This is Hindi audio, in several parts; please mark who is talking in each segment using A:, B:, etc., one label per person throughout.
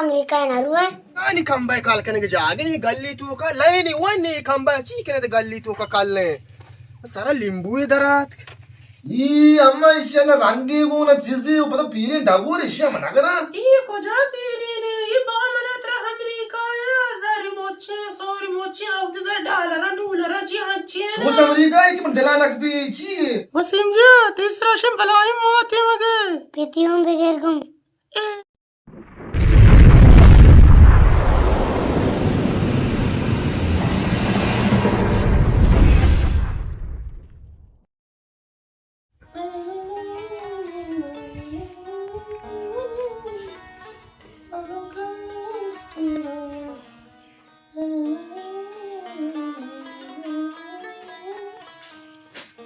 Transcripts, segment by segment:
A: अमेरिका येणार होय
B: आणि खंबाय काल कने जागे गल्ली तू का लय नहीं वने खंबा चीकने ते गल्ली तू का काल ने सारा लिंबू है दरात
C: ಈ ಅಮ್ಮ ಇಶ್ಯನ ರಂಗಿಗೂನ ಚಿಸಿ ಉಪದ ಪೀರಿ ಡಗೂರ್ ಇಶ್ಯ ಮನಗರ
D: ಈ ಕೊಜಾ ಪೀರಿನೆ ಈ ಬಾಮನತ್ರ ಅಮೆರಿಕಾ या सारी मोचे अवधि $1 जी अच्छे
C: सोच अमेरिका की मन दिला लग भी ची
D: वसीम जी तीसरा शम भलाई मोते मगे
A: पीती हूँ बगैर गुम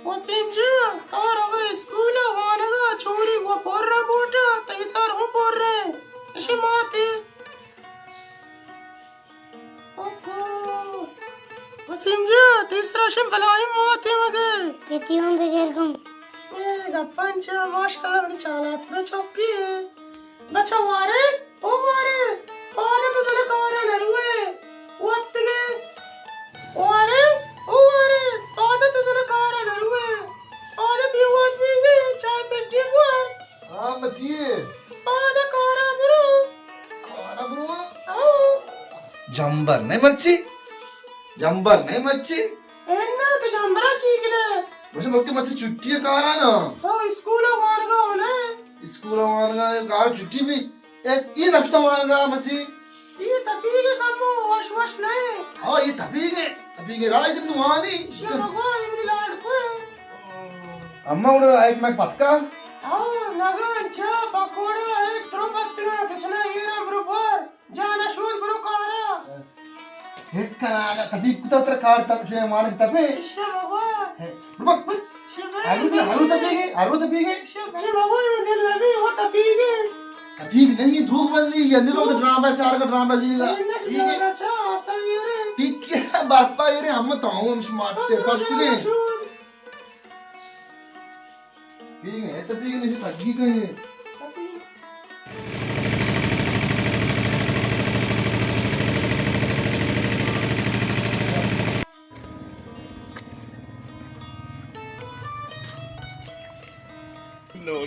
D: वसीम जी और अवे स्कूल वानगा छोरी वो पोर्रा बोटा तैसार हूँ पोर्रे इसे माते ओको वसीम जी तीसरा शम भलाई मोते मगे
A: पीती हूँ बगैर गुम
D: ये गप्पंच माशाल्लाह बड़ी चालाक तो चौकी है बच्चा वारिस ओ वारिस पाने तो चले कार नरुए वक्त के वारिस ओ वारिस पाने तो चले कार नरुए पाने पीवाज में ये चाय पे टीवर
C: हां मची
D: पाने कार ब्रो आओ
C: जंबर नहीं मर्ची
D: एन्ना तो जंबरा चीकले
C: मुझे बक्के मची छुट्टी कार ना
D: तो स्कूल वानगा होने
C: स्कूल वानगा कार छुट्टी भी ए ये नष्टा वानगा मची
D: ये तभी के काम वश नहीं
C: हां ये तभी के राय दिन वानी
D: ये भगवान इमली लाड को
C: अम्मा उड़ एक मैं पटका
D: आओ लगन चा पकोड़ा एक त्रो पत्तियां किचना ये ना बरोबर जाना शोध बरो कारा
C: एक करा तभी कुता तर कार तब जो मान तभी
D: शे भगवान
C: रुक
D: शे
C: आलू तभी के
D: शे भगवान में दिल लगी वो तभी के
C: कभी भी नहीं धूप बंदी ये निरोध ड्रामा चार का ड्रामा जी का
D: ये ना चा सही रे
C: पीक के बापा ये हम तो हम स्मार्ट ते पास के पीक है तो पीक नहीं तभी के
B: no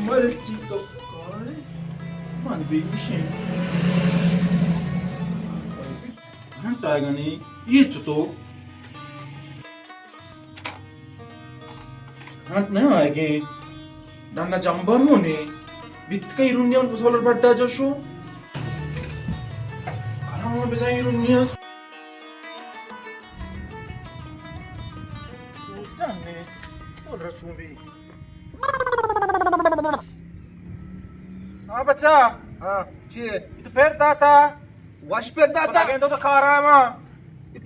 E: मर्ची तो काय मन बेविषय घंटागणी येचतो घंट नहीं आएगे दाना जंबर होने बितका इरुन्या सोलर बड्डा जोशो कलामा बेजा इरुन्या जाने सोलर चुंबी हाँ बच्चा
C: हां ची
E: itu pertata
C: वश पे दाता
E: तो karama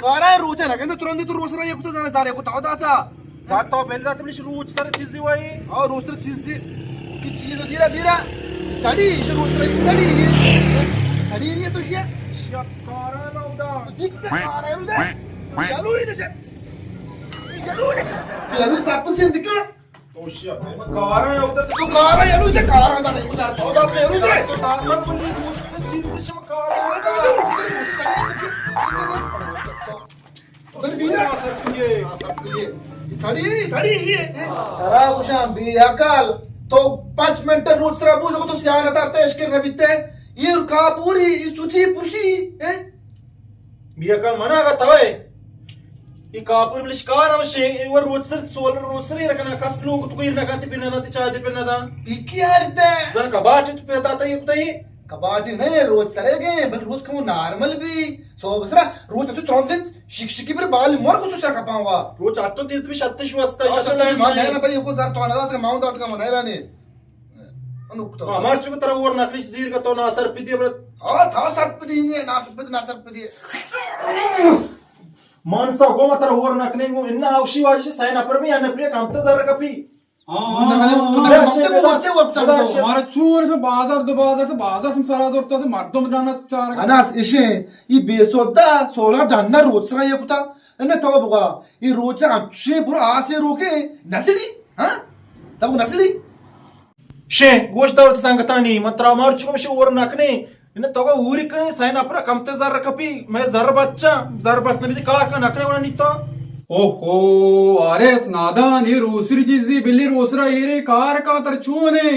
C: कार है रोज है ना कहते तुरंत तू रोज रहा ये कुछ जाने सारे को ताऊ दाता
E: zarto belda तबलिश रोज सारे चीजें वही
C: और रोज चीज की चीज धीरे साड़ी इसे रोज साड़ी ये तो क्या
E: karama udah
C: कार है उधर चलो इधर चलो सब से दिखा
E: oh siap karama ya udah
C: तू कार है यार उधर कार है नहीं उधर 14 पे उधर
E: तो ताकत पुलिस रोज चीजें शम karama
C: उधर दीना साड़ी ये अरे कुशाम भी अकल तो 5 मिनट रोज तरह बुझो तो सियान आता तेज के रबिते ये का पूरी सूची पुशी है
E: biya kan mana ka tawai ikapur bilis kan avshe वर रोज सर सोलर रोज सर रखना कस लोग तो कोई रखा ते पिना दा ते चाय ते पिना दा
C: पिकी हरते
E: जन का बाट ते पेता ता ये कुताई
C: कबाटी नहीं रोज सरेगे बल रोज को नॉर्मल भी सो बसरा रोज तो चोंदे शिक्षकी पर बाल मोर को तो चाका पाऊंगा
E: रोज 8 30 भी 36 वाजता
C: मान नाही ना भाई को जर तो अनादा का माउंट का म्हणायला नाही अनुक्त
E: हमार चुक तरह वर नकली जीर का तो ना सर पिती बरत
C: हां था सरपदी नहीं ना सरपदी
E: मानसा को मतर वर नकली को इन्ना औषी वाजी से साइन अपर में या नपरे काम तो जरा कपी
F: हमारा चूर से बाजार से सारा दोस्त मर्दों डालना चाह रहा
C: Anas ishe i besoda solar danna rotsra yekuta ene tawabuga i rocha amche pura ase roke nasidi ha tabu nasidi
E: She, gosh daur sangatani, matra marchu she or nakne. इन्हें तो का ऊरी कने साइन अपना कमते ज़र रखपी मैं ज़र बस नबी कार का नकने वाला नहीं तो
F: ओहो अरे नादान ये रोसरी चीज़ी बिल्ली रोसरा ये रे कार का तरचूने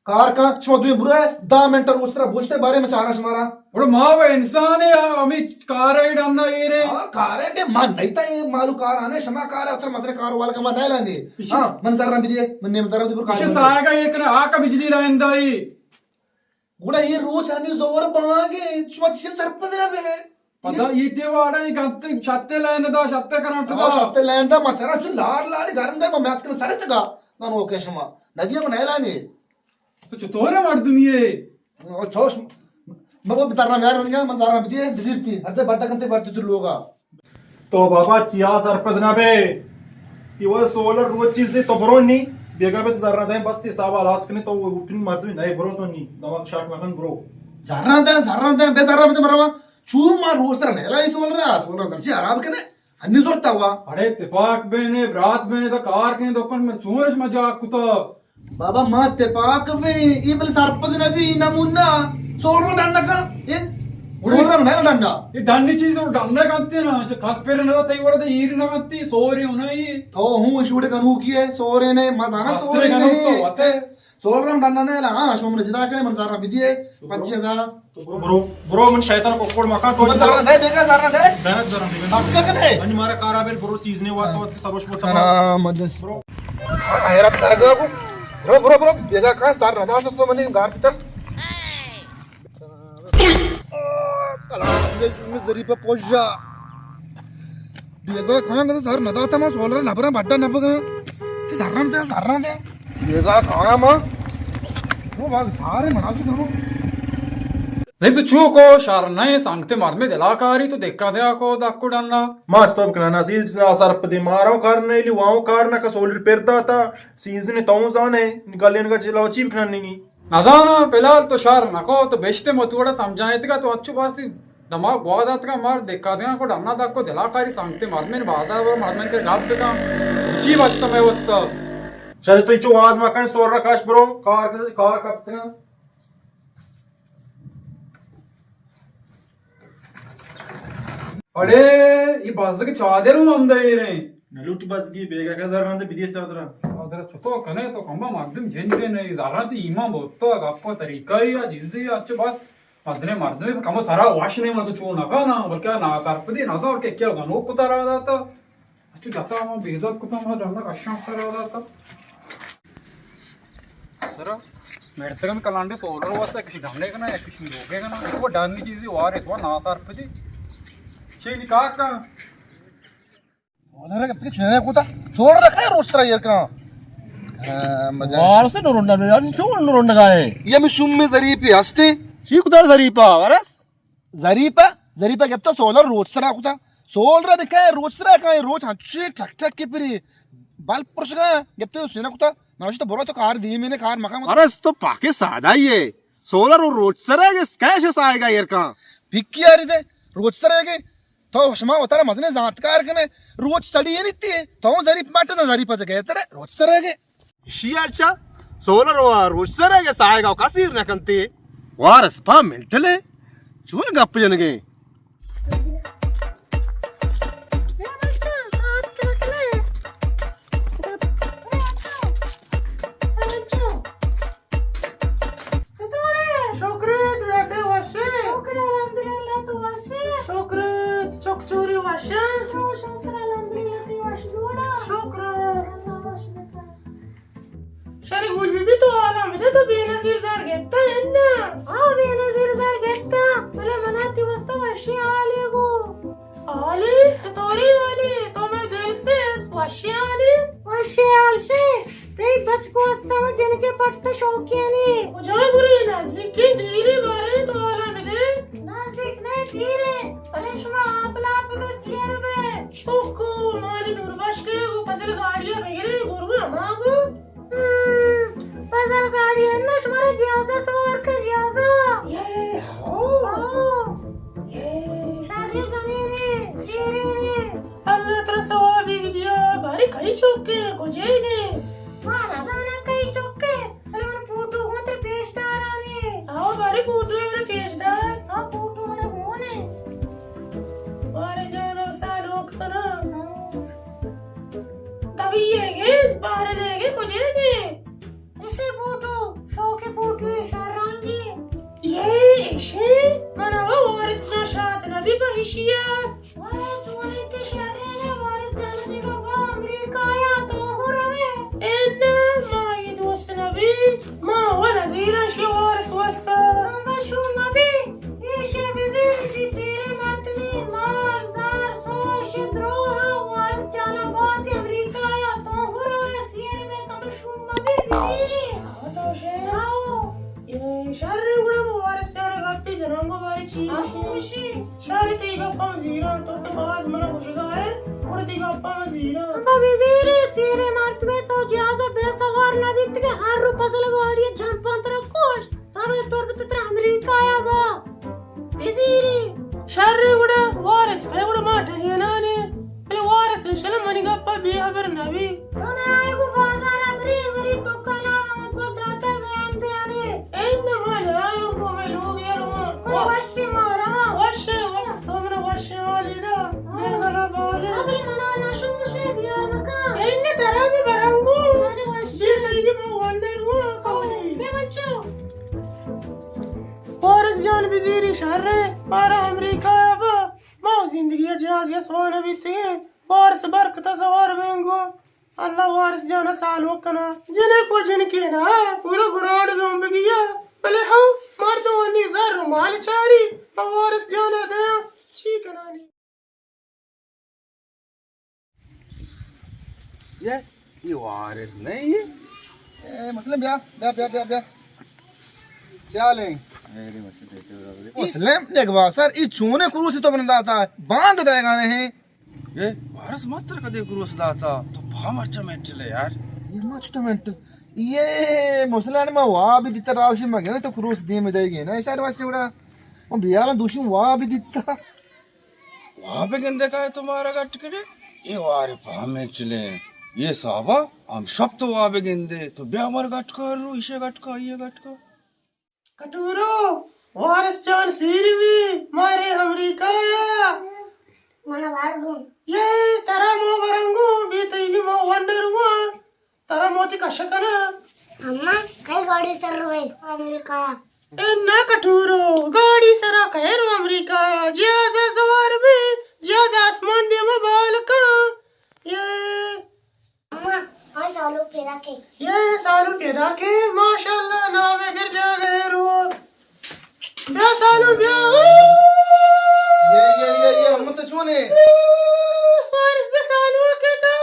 C: कार का चुमा तुम्हें बुरा है 10 मिनट रोसरा बुझते बारे में चारा शमारा
F: और माँ वो इंसान है यार हमें कार है डालना ये रे
C: कार है के मन नहीं था ये मालू कार आने शमा कार है उतर मदरे कार वाला का मन नहीं लाने हाँ मन ज़रा बिदिए मन ने ज़रा बिदिए
F: इसे सायगा ये कने आका बिजली लाएंदा ही
C: गुड़ा ये रोज आने जोर बांगे चुमा छे सरपदरा बे
F: पता ये तेवाड़ा नहीं करते छत्ते लाने दा छत्ते करंट दा
C: शब्द लैंदा मचरा चु लार गरंदा मैं मैथ करने सारे तगा ನಾನು ಓಕೆ ಶಮ ನದಿಯ ನೈಲಾನಿ
F: तो चतोरे मार तुम ये
C: ओ छोस मगो बितारना यार बनिया मन जारा बिदिए बिजिरती अर्धे बड्डा कंते बर्ती तू लोगा
E: तो बाबा चिया सरपदना बे ये वो सोलर रोज चीज दे तो बरो नहीं बेगा बे ज़र रहा है बस ते सावा लास्ट कने तो वो उठनी मार दे नहीं बरो तो नहीं दवा शॉट मगन बरो
C: जारा दे बे जारा बे मरवा चू मार रोस्तर नैला इस सोलर दर्ची आराम कने अन्नी जोरता हुआ
F: अरे इत्तेफाक बेने रात बेने तो कार के दोकन में चोरस मजाक कुतो
C: बाबा माते पाक में ये बल सरपद नबी नमूना सोरो डन्ना का ये सोरो नहीं डन्ना
F: ये डन्नी चीज और डन्ना करते ना जो खास पेरे ना तई वाला तो ईर ना करती सोरी होना ये
C: ओ हूं शूट कनु किए सोरे ने मजाना सोरे
F: अस्त्रे
C: ने
F: तो होते
C: सोरो डन्ना ने ला हां शोम ने जिदा करे मन जारा बिदिए 5000
E: तो बरो मन शैतान को कोड मका तो
C: मन जारा दे बेगा जारा दे
E: बैनक जरा दे
C: हक्का कने
E: अनि मारा काराबेल बरो सीजने हुआ तो सबोश मोटा
C: ना मदस ब्रो हैरा सरगा को ब्रो बेगा का सार रहा तो मने गार पितर कला में जरी पे पोजा बेगा खांगा तो सर नदा था मा सोलर नबरा बड्डा नबगा से सरना दे बेगा खांगा मा वो बाग सारे मनासु करो
F: नहीं तो छू को शार नहीं सांगते मार में दिलाकारी तो देखा दे को दाकू डालना
E: माच तो कना नसीब सरपदे मारो करने ली वाओ कारना का सोल रिपेयर था सीजन तो जाने निकालने का चला चीप करने नहीं
F: नजाना फिलहाल तो शार नको तो बेचते मतुड़ा समझाए का तो अच्छु पास दिमाग गोदात का मार देखा दे को डालना दाको दिलाकारी सांगते मार में बाजार और मार में के गाप पे का ची बचता मैं वस्ता
E: शायद तो इचो आज मकान सोर रकाश ब्रो कार कप्तना
F: अरे ये बाज के चादर हूं हम दे रहे
E: नलूटी बस की बेगा का जरा ने बिदिए चादरा
F: चादर छतो कने तो कंबा मारदम जेन नहीं जारा तो इमा बहुत तो गप्पा तरीका ही या जिसे अच्छे बस मजने मारदम में कम सारा वाश नहीं मत चो ना ना बल्कि ना सरपदी ना तो के क्या गनो को तारा दाता अच्छु जाता हम बेइज्जत को तो हम रहना कशा करा दाता सरा मेरे से कम कलांडे सोलर वास्ता किसी ढंगने का ना किसी रोके का ना वो डांगी चीज वार है वो ना सरपदी चे निकाह का
C: सोलर कब तक छने को था सोलर रखा है रोस्टर यार का
G: वार से नोरंडा यार क्यों नोरंडा का है
C: ये में शुम में जरीपी हस्ते ही कुदार जरीपा वरस जरीपा जब तक सोलर रोस्टर को था सोलर रखा है रोस्टर का है रोज अच्छे ठक ठक के फिर बाल पुरुष का जब तक सुना को था मैं तो बोरा तो कार दी मैंने कार मका
B: अरे तो पाकिस्तान आई है सोलर और रोजसर है कैश आएगा यार का
C: पिक्की आ रही थे रोजसर है तो शमा होता रहा मजने जातकार कने रोज सड़ी है नित्ती तो जरीप माटे तो जरीप जगह तेरे रोजसर है
B: शिया अच्छा सोलर और रोजसर है आएगा कासीर ना कंते वारस पा मेंटल है चून गप जनगे
D: चोरी वाशा शरी गुल भी तो आला में तो बेनजीर जार घेता है ना बेनजीर जार घेता मला मनाती वस्ता वाशी आले गो आले चतोरी आले तो मैं दिल से वाशी आले ते बच को वस्ता में जिनके पटते शौकियानी मुझे बुरी नाजिक की धीरे बारे तो आला में दे नाजिक नहीं धीरे करिश्मा आपला पे बस यार बे सुको मारी नूरबाश के वो पजल गाड़ियां वगैरह गुरु मांगू
A: पजल गाड़ी है ना तुम्हारे जियाजा सवार के जियाजा
D: ये हो ये
A: शादी जाने रे सीरे रे
D: अल्लाह तेरा सवाब भी दिया भारी कई चौके को जेगे
A: मारा जाने कई चौके अरे मन फोटो को तेरे पेशदार आने
D: आओ भारी फोटो है पेशदार
A: हां फोटो वाले मोने
D: बारे जानो सालों करा तभी ये बाहर लेगे को जेगे
A: इसे फोटो शो के फोटो है शारांगी
D: ये इशे मना वो वारिस जो शाद नबी बहिशिया
A: ओए तू इतने शारे ने वारिस जाने का वो अमेरिका आया तो हो रहे
D: इन्ना माई दोस्त नबी माँ वो नजीरा शे वारिस वस्ता
A: बशू नबी ये शेबिजी सी तेरे मर्तनी मारदार सोश द्रोह वारिस जाना बहुत अमेरिका आया तो हो रहे सिर में कबशू नबी बिजीरी
D: तो शे
A: आओ
D: ये शर्रे गुड़ा वो वारिस जाने गप्पी जनांगो बारी
A: खुशी
D: शर्रे ती गप्पा मजीरा तो के बाद मना खुशिगा है उड़ ती गप्पा मजीरा
A: बिजीरी सिरे मर्तबे तो जियाजा बेसवार नबी के हर रुपसल गाड़ी जंपंतर कोश रवे तोर बितर अमेरिका आया बा बिजीरी
D: शर्रे गुड़ा वारिस है गुड़ा माटे है नाने पहले वारिस शल मनी गप्पा बेहबर नबी
A: तूने आए को बाजार अबरी वरी तो कना को दाता गयान दे आने
D: इन्ना माला को मैं लोग यार
A: को वशी मारा
D: वशे हमरा वशे आलिदा दिल गला बोले
A: अबे मना नशुशे बिया मका
D: इन्ने तरह भी करूंगू
A: अरे वशी
D: ये तरीके में वंडर हुआ कौनी
A: बे बच्चो
D: वारिस जान बिजीरी शर्रे मारा अमेरिका अब माँ जिंदगी जहाज या सवाना बीते वारिस बरकत सवार बेंगो अल्लाह वारिस जाना साल वकना जिन्हें को जिनके ना पूरा गुराड़ दोंब गया भले हाँ मार दो अन्नी जर रुमाल चारी वारिस जाना दे ठीक है नानी
C: ये वारिस नहीं है ए मुस्लिम ब्याह ब्याह ब्याह ब्याह ब्याह चलें मुस्लिम देखवा सर ये चूने कुरुसी तो बनता था बांग देगा नहीं
H: ये वारस मात्र कदे क्रूस दाता तो भाम अच्छा मैच चले यार
C: ये मचटमेंट ये मुसलमान में वाह भी दिता रावशी में गए तो क्रूस दी में देगी ना इशारे वास्ते बड़ा वो बियाला दूसरी वाह भी दिता
H: वहां पे गंदे का है तुम्हारा का टिकट ये वारे भाम मैच चले ये साहबा हम सब तो वहां पे गंदे तो बे हमारे गट कर लो इसे गट का ये गट का
D: कटूरो वारिस जान सीरवी मारे अमेरिका या
A: मना बारगो
D: ये तरा मो गरंगो बीते इदी मो वंडर हुआ तरा मोती कशकना
A: अम्मा कई गाड़ी सर रहे अमेरिका
D: इन्ना कटूरो गाड़ी सरा कहरो अमेरिका जियाजा सवार में जियाजा आसमान दे में बाल का ये
A: अम्मा आज सालों पैदा के
D: ये सालू पैदा के माशाल्लाह नावे गिर जा गए रो ब्याह सालू ब्याह
C: ये अम्मा तो चूने
D: फारिस के सालू के तो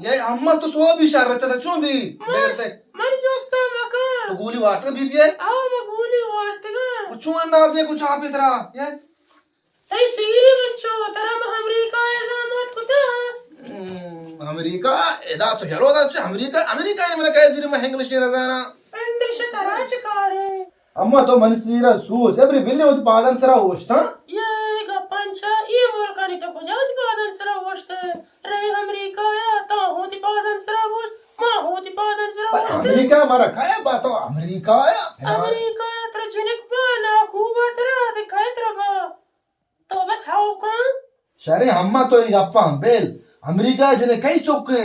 C: ये अम्मा तो सो भी शार रहता था चूं भी देखते
D: मन जोस्ता मका
C: तो गोली वार्ता बीबी है
D: आओ मगूली वार्तगा
C: चूं ना दे कुछ आप इधर ये
D: ऐ सीरी बच्चो तरा में अमेरिका ऐसा मत कुता
C: अमेरिका एदा तो हेरो दा अमेरिका अमेरिका ने मेरा कैसे में इंग्लिश रजाना
D: इंग्लिश तरा चकारे
C: अम्मा तो मन सीरा सूस एवरी बिल्ली उस पादन सरा होस्ता
D: ये गप्पंचा ये मुल्कानी तो को जाती पादन सरा वोस्ट रे अमेरिका या तो होती पादन सरा वोस्ट मां होती पादन सरा वोस्ट
C: अमेरिका मारा काय बात हो अमेरिका या
D: अमेरिका तर जनिक बना कुबा तरा दिखाई तरा बा तो बस हाउ का
C: शरे अम्मा तो ये गप्पा बेल अमेरिका जने कई चौके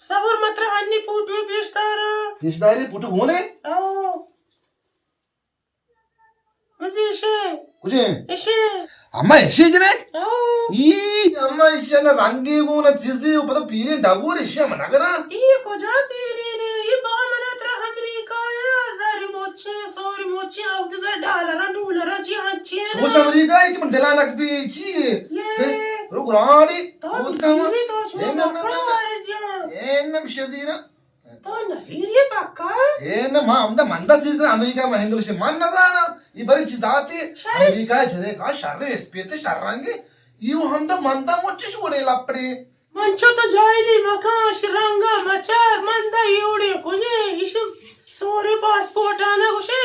D: सबर मत्र अन्नी पुटू बेस्तारा
C: किसदारी पुटु होने
D: आओ मजीशे
C: कुछ
D: इशे
C: अम्मा ऐसे जने
D: आओ
C: ई अम्मा इसे ना रंगे वो ना चीजें वो पता पीरे डागोर इसे मना करा
D: ये को जा पीरे ने ये बा मना तरा अमेरिका या सारी मोचे सॉरी मोचे आउट जा डॉलर जी अच्छे
C: सोच अमेरिका की मन दिला लग भी ची रुक राडी बहुत काम
D: तो
C: एनम शजीरा
D: तो नसीरिये पक्का
C: एन मा हमदा मंदा सीर अमेरिका में इंग्लिश मन ना जाना ये बड़ी चीज आती अमेरिका जने का शर्रे स्पेते शर्रांगे यू हमदा मंदा मोचे छोड़े लापड़े
D: Mancho to jaili makash ranga machar manda yode kuje ishu sore passport ana kushe.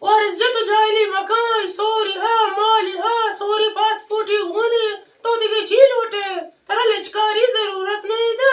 D: Waris je to jaili makash sori ha mali ha sori passport hi hone to dige chilote tara lechkari zarurat nahi da.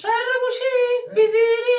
D: Sharra kushi biziri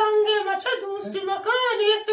D: range macha dosti makan yeste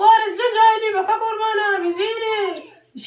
D: Waris je jaili maka qurbana biziri.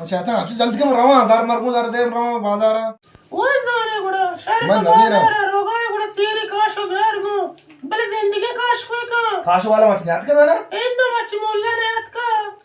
C: अच्छा था आप जल्दी कम रवा हजार मरमू हजार दे रवा बाजार
D: Wazane guda shari
C: Man
D: ka
C: nazira.
D: bazara rogaye guda siri kasho bergo bale zindagi kash koy ka
C: खास वाला मत याद कर ना
D: enno mach molla ne atka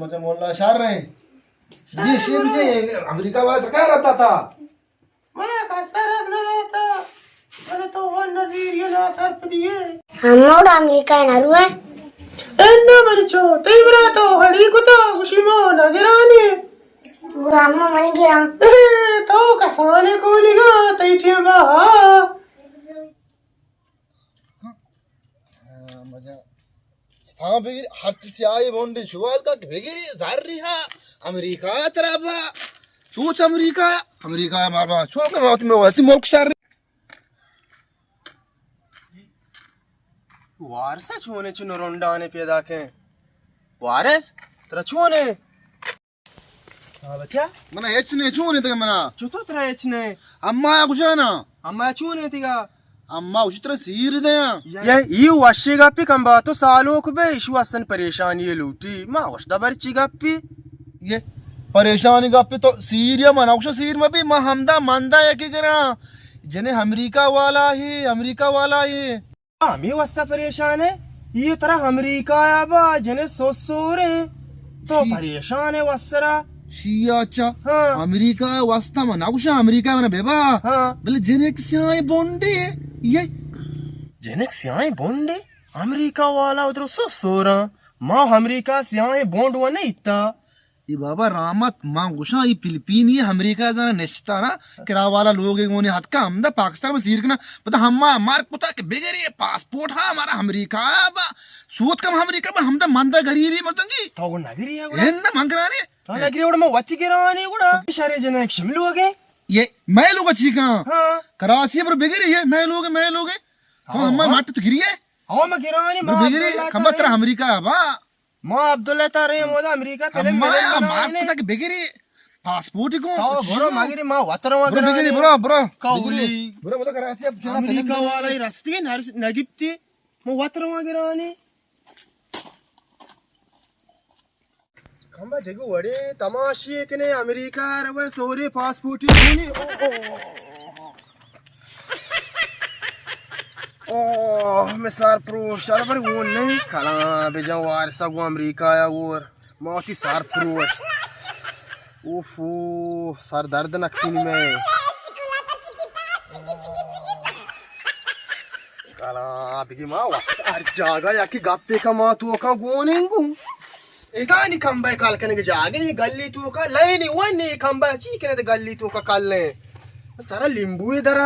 C: मुझे मोहल्ला शहर रहे ये शेर ये अमेरिका वाला सरकार रहता था
D: maya ka sarad na deta bale to wan nazir ye na sar pdiye
A: అమ్మోడు అమెరికా నరువే
D: enno maricho tibra to hadi kuta ushimo nagirani
A: ఇప్పుడు అమ్మ మనకి రా
D: to kasane koliga taitiba
C: हाँ बेगिरी हर सियाई बोंडे शुवाल का बेगिरी जार रिहा अमेरिका तराबा सोच अमेरिका मारबा शोक मौत में वती मुल्क शहर
B: वारसा छूने चुनो रोंडाने पैदा के वारस तेरा छूने हाँ बच्चा
C: मना एचने चूने तक मना
B: चुतो तेरा एचने
C: अम्मा या कुछ है ना
B: अम्मा छूने तिगा
C: अम्मा उसी तरह सीर दे
B: ये वशी गप्पी कंबा तो सालों को बे इशू असन परेशानी ये लूटी माँ वश दबर ची गप्पी
C: ये परेशानी का पे तो सीर या मना कुछ सीर में भी माँ हमदा मंदा है कि करा जने अमेरिका वाला ही
B: हमें वस्ता परेशान है ये तरह अमेरिका आबा जने सोरे तो परेशान है वस्सरा
C: शिया अच्छा
B: हाँ।
C: अमेरिका वास्ता मना कुछ अमेरिका में बेबा
B: हाँ
C: बोले जने किसी बोंडे ये
B: जनक सियाए बोंडे अमेरिका वाला उधर सोरा माँ अमेरिका सियाए बोंड वा नहीं इतना
C: ये बाबा रामत मां गुशा ये फिलिपीन ये अमेरिका जना नेश्ता ना किरा वाला लोग एक मोने हाथ का हमदा पाकिस्तान में सीर ना पता हम्मा मार्क पता के बेगर ये पासपोर्ट हा हमारा अमेरिका बा सूत कम अमेरिका में हमदा मंदा गरीबी मर्दंगी
B: तो वो नगरी है
C: एन मंगराने
B: तो नगरी उड़ में वत्ती के रानी उड़ा सारे जनक शिमलू हो गए
C: ये मैं लोग अच्छी का
B: हाँ
C: कराची पर बेगर ये मैं लोग तो हम्मा माट तो गिरी है
B: हाँ मैं गिरानी माँ
C: बेगर खम्बा तरह अमेरिका बा
B: माँ अब्दुल्ला तारे मोदा अमेरिका पहले
C: हम्मा
B: मेरे
C: मार्क पता के बेगर पासपोर्ट को
B: तो बरो मागिरी माँ वतरो
C: ब्रो बेगर ब्रो
B: काउली
C: ब्रो मतलब कराची अब
B: अमेरिका वाला ही रास्ते नगिप्ती मैं वतरो मागिरानी खंबा देखो वड़े तमाशे के ने अमेरिका रवे सोरे पासपोर्ट ही ओह मैं सार प्रो शाला पर वो नहीं खाला बेजा वार सब अमेरिका या और मौती सार प्रो ओफो सार दर्द नखती में खाला बिगी माँ वार जागा या कि गप्पे का माँ तू का गोनेंगू इतानी खंबा काल कने के जागे ये गल्ली तू का ले नहीं वो नहीं खंबा ची कने तो गल्ली तू का काल ले सारा लिंबू इधर